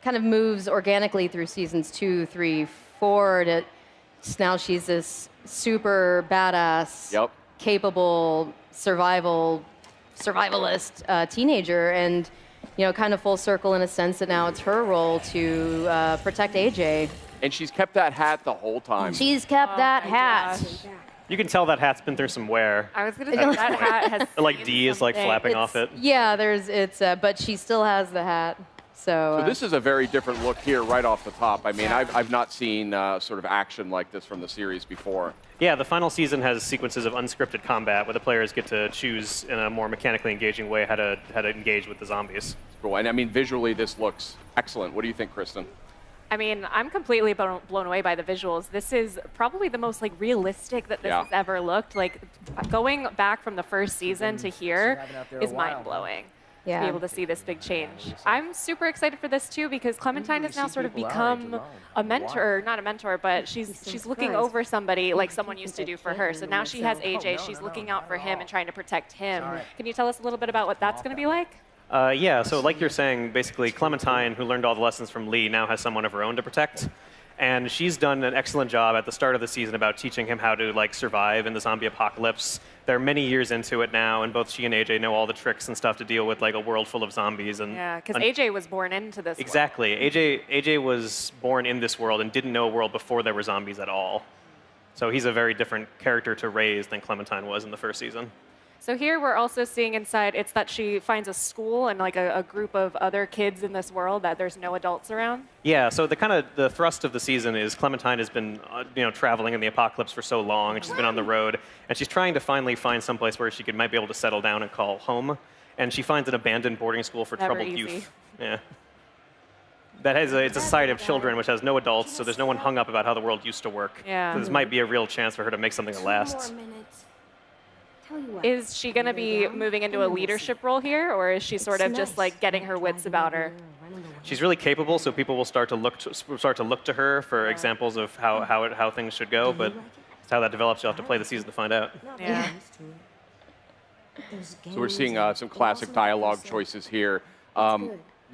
kind of moves organically through seasons 2, 3, 4. Now she's this super badass, capable survivalist teenager, and kind of full circle in a sense that now it's her role to protect AJ. And she's kept that hat the whole time. She's kept that hat. Gosh. You can tell that hat's been through some wear. I was gonna say that hat has. Like D is like flapping off it. Yeah, but she still has the hat. So this is a very different look here right off the top. I mean, I've not seen sort of action like this from the series before. Yeah, the final season has sequences of unscripted combat where the players get to choose in a more mechanically engaging way how to engage with the zombies. Cool. And I mean, visually, this looks excellent. What do you think, Kristen? I mean, I'm completely blown away by the visuals. This is probably the most realistic that this has ever looked. Like going back from the first season to here is mind blowing. To be able to see this big change. I'm super excited for this too because Clementine has now sort of become a mentor, not a mentor, but she's looking over somebody like someone used to do for her. So now she has AJ, she's looking out for him and trying to protect him. Can you tell us a little bit about what that's going to be like? Yeah, so like you're saying, basically Clementine, who learned all the lessons from Lee, now has someone of her own to protect. And she's done an excellent job at the start of the season about teaching him how to survive in the zombie apocalypse. They're many years into it now, and both she and AJ know all the tricks and stuff to deal with a world full of zombies. And yeah, because AJ was born into this Exactly. world. AJ was born in this world and didn't know a world before there were zombies at all. So he's a very different character to raise than Clementine was in the first season. So here we're also seeing inside, it's that she finds a school and a group of other kids in this world that there's no adults around. Yeah, so the thrust of the season is Clementine has been traveling in the apocalypse for so long, and she's been on the road, and she's trying to finally find someplace where she might be able to settle down and call home. And she finds an abandoned boarding school for troubled youth. Yeah. It's a society of children which has no adults, so there's no one hung up about how the world used to work. Yeah. So this might be a real chance for her to make something that lasts. Is she going to be moving into a leadership role here, or is she sort of just getting her wits about her? She's really capable, so people will start to look to her for examples of how things should go. But how that develops, you'll have to play the season to find out. Yeah. So we're seeing some classic dialogue choices here. And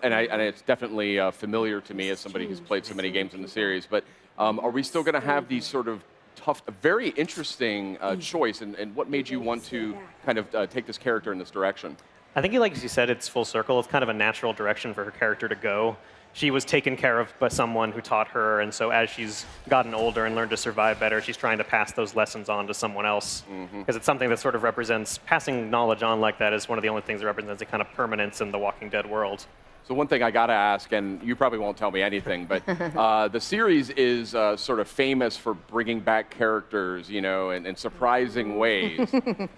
it's definitely familiar to me as somebody who's played so many games in the series. But are we still going to have these sort of tough, a very interesting choice, and what made you want to kind of take this character in this direction? I think, like you said, it's full circle. It's kind of a natural direction for her character to go. She was taken care of by someone who taught her, and so as she's gotten older and learned to survive better, she's trying to pass those lessons on to someone else. Because it's something that sort of represents, passing knowledge on like that is one of the only things that represents a kind of permanence in the Walking Dead world. So one thing I got to ask, and you probably won't tell me anything, but the series is sort of famous for bringing back characters, in surprising ways.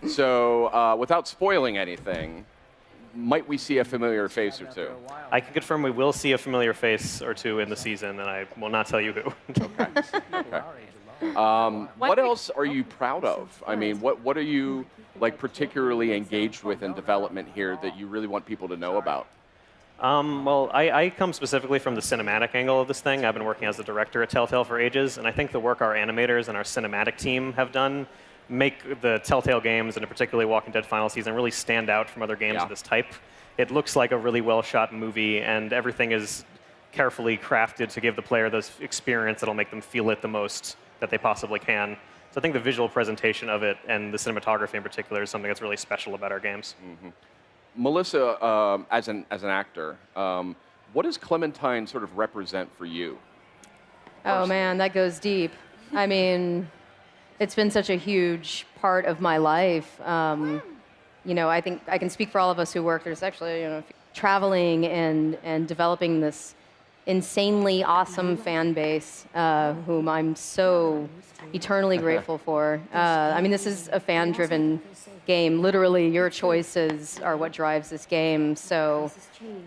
So without spoiling anything, might we see a familiar face or two? I can confirm we will see a familiar face or two in the season, and I will not tell you who. Okay. What else are you proud of? I mean, what are you particularly engaged with in development here that you really want people to know about? Well, I come specifically from the cinematic angle of this thing. I've been working as the director at Telltale for ages, and I think the work our animators and our cinematic team have done make the Telltale games, and particularly Walking Dead final season, really stand out from other games of this type. It looks like a really well-shot movie, and everything is carefully crafted to give the player this experience that'll make them feel it the most that they possibly can. So I think the visual presentation of it and the cinematography in particular is something that's really special about our games. Melissa, as an actor, what does Clementine sort of represent for you? Oh man, that goes deep. I mean, it's been such a huge part of my life. I think I can speak for all of us who work. There's actually, traveling and developing this insanely awesome fan base, whom I'm so eternally grateful for. I mean, this is a fan-driven game. Literally, your choices are what drives this game. So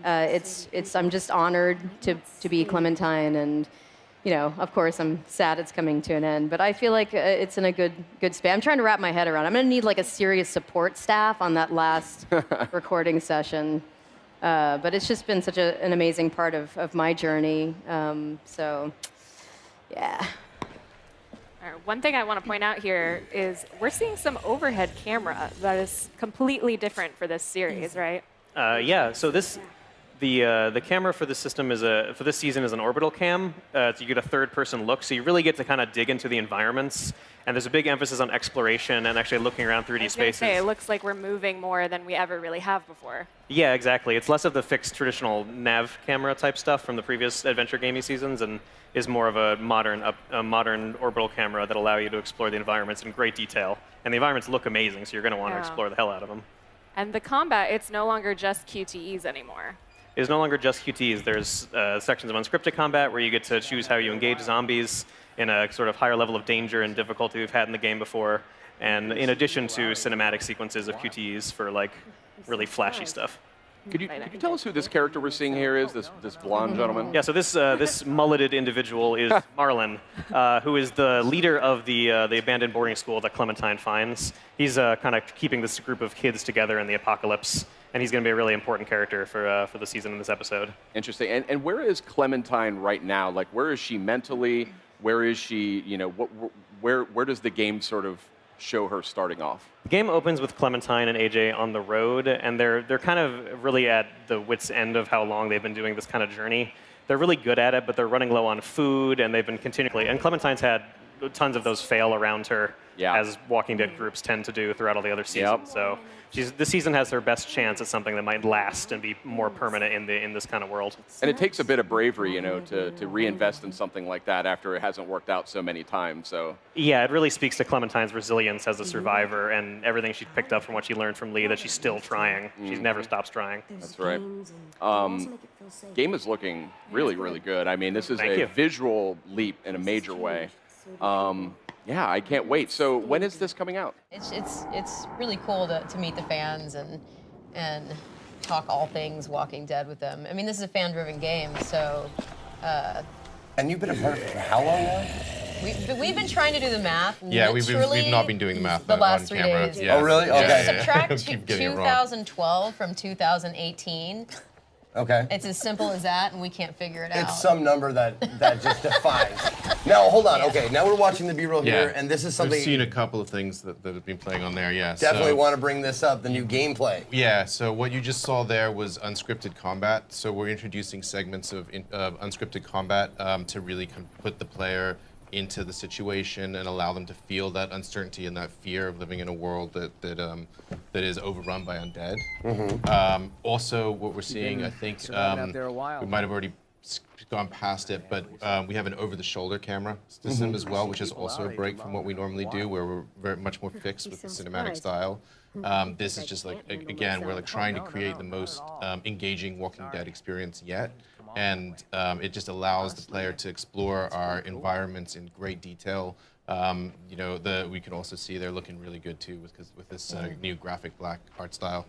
I'm just honored to be Clementine, and of course, I'm sad it's coming to an end. But I feel like it's in a good span. I'm trying to wrap my head around. I'm going to need a serious support staff on that last recording session. But it's just been such an amazing part of my journey. So, yeah. One thing I want to point out here is we're seeing some overhead camera that is completely different for this series, right? Yeah, so this The camera for this system for this season is an orbital cam. So you get a third-person look, so you really get to kind of dig into the environments. And there's a big emphasis on exploration and actually looking around 3D spaces. Say, it looks like we're moving more than we ever really have before. Yeah, exactly. It's less of the fixed traditional nav camera type stuff from the previous adventure gaming seasons, and is more of a modern orbital camera that allow you to explore the environments in great detail. And the environments look amazing, so you're going to want to explore the hell out of them. And the combat, it's no longer just QTEs anymore. It is no longer just QTs. There's sections of unscripted combat where you get to choose how you engage zombies in a sort of higher level of danger and difficulty we've had in the game before, and in addition to cinematic sequences of QTEs for like really flashy stuff. Could you tell us who this character we're seeing here is, this blonde gentleman? Yeah, so this mulleted individual is Marlon, who is the leader of the abandoned boarding school that Clementine finds. He's kind of keeping this group of kids together in the apocalypse, and he's going to be a really important character for the season in this episode. Interesting. And where is Clementine right now? Like, where is she mentally? Where is she? You know, where does the game sort of show her starting off? The game opens with Clementine and AJ on the road, and they're kind of really at the wit's end of how long they've been doing this kind of journey. They're really good at it, but they're running low on food, and they've been continually. And Clementine's had tons of those fail around her, as Walking Dead groups tend to do throughout all the other seasons. So this season has her best chance at something that might last and be more permanent in this kind of world. And it takes a bit of bravery, you know, to reinvest in something like that after it hasn't worked out so many times. So yeah, it really speaks to Clementine's resilience as a survivor and everything she picked up from what she learned from Lee, that she's still trying. She's never stops trying. That's right. Game is looking really, really good. I mean, this is a visual leap in a major way. Yeah, I can't wait. So when is this coming out? It's really cool to meet the fans and talk all things Walking Dead with them. I mean, this is a fan-driven game, so. And you've been a part of it for how long now? We've been trying to do the math. Yeah, we've not been doing the math the last on 3 camera. days. Yeah. Oh, really? Okay. Subtract 2012 from 2018. Okay. It's as simple as that, and we can't figure it out. It's some number that just defies. Now, hold on. Okay, now we're watching the B-roll here, and this is something. We've seen a couple of things that have been playing on there, yeah. Definitely want to bring this up, the new gameplay. Yeah, so what you just saw there was unscripted combat. So we're introducing segments of unscripted combat to really put the player into the situation and allow them to feel that uncertainty and that fear of living in a world that is overrun by undead. Also, what we're seeing, I think, we might have already gone past it, but we have an over-the-shoulder camera system as well, which is also a break from what we normally do, where we're very much more fixed with the cinematic style. This is just like, again, we're like trying to create the most engaging Walking Dead experience yet. And it just allows the player to explore our environments in great detail. You know, we can also see they're looking really good too with this new graphic black art style.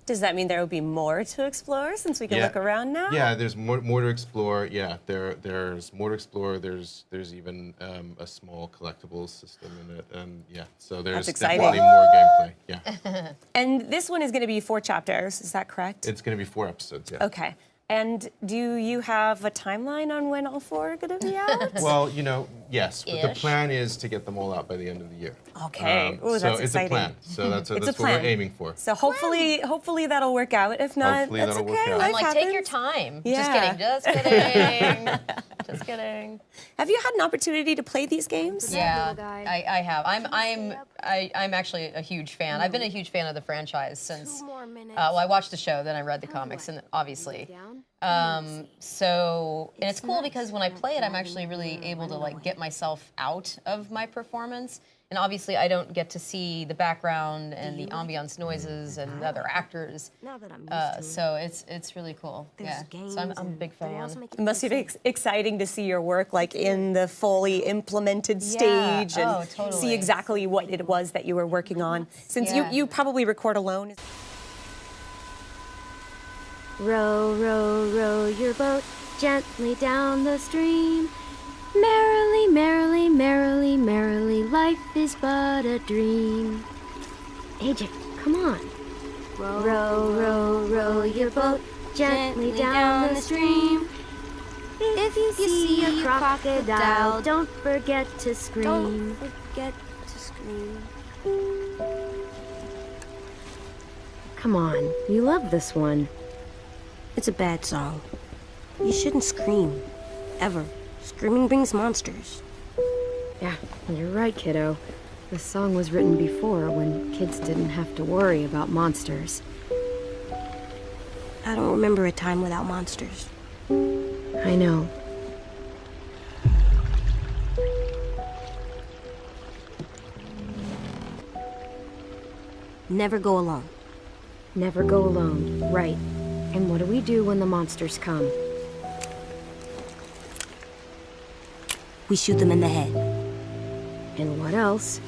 Does that mean there will be more to explore since we can look around now? Yeah, there's more to explore. Yeah, there's more to explore. There's even a small collectibles system in it, and so there's definitely more gameplay. Yeah. And this one is going to be 4 chapters. Is that correct? It's going to be 4 episodes. Yeah. Okay. And do you have a timeline on when all 4 are going to be out? Well, you know, yes. But the plan is to get them all out by the end of the year. Okay. Ooh, so that's exciting. It's a plan. So that's what we're aiming for. So hopefully that'll work out. If not, hopefully that's that'll okay. work out. I'm like, take your time. Yeah. Just kidding. Just kidding. Have you had an opportunity to play these games? Yeah, I have. I'm actually a huge fan. I've been a huge fan of the franchise since. Well, I watched the show, then I read the comics, and obviously. So, and it's cool because when I play it, I'm actually really able to like get myself out of my performance. And obviously, I don't get to see the background and the ambiance noises and the other actors. So it's really cool. Yeah. So I'm a big fan. It must be exciting to see your work like in the fully implemented stage and see exactly what it was that you were working on. Since you probably record alone. Row, row, row your boat gently down the stream. Merrily, merrily, merrily, merrily, life is but a dream. AJ, come on. Row, row, row your boat gently down the stream. If you see a crocodile, don't forget to scream. Don't forget to scream. Come on, you love this one. It's a bad song. You shouldn't scream. Ever. Screaming brings monsters. Yeah, you're right, kiddo. This song was written before, when kids didn't have to worry about monsters. I don't remember a time without monsters. I know. Never go alone. Never go alone, right. And what do we do when the monsters come? We shoot them in the head. And what else?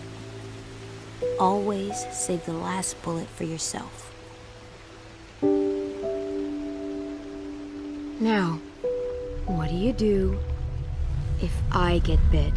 Always save the last bullet for yourself. Now, what do you do if I get bit?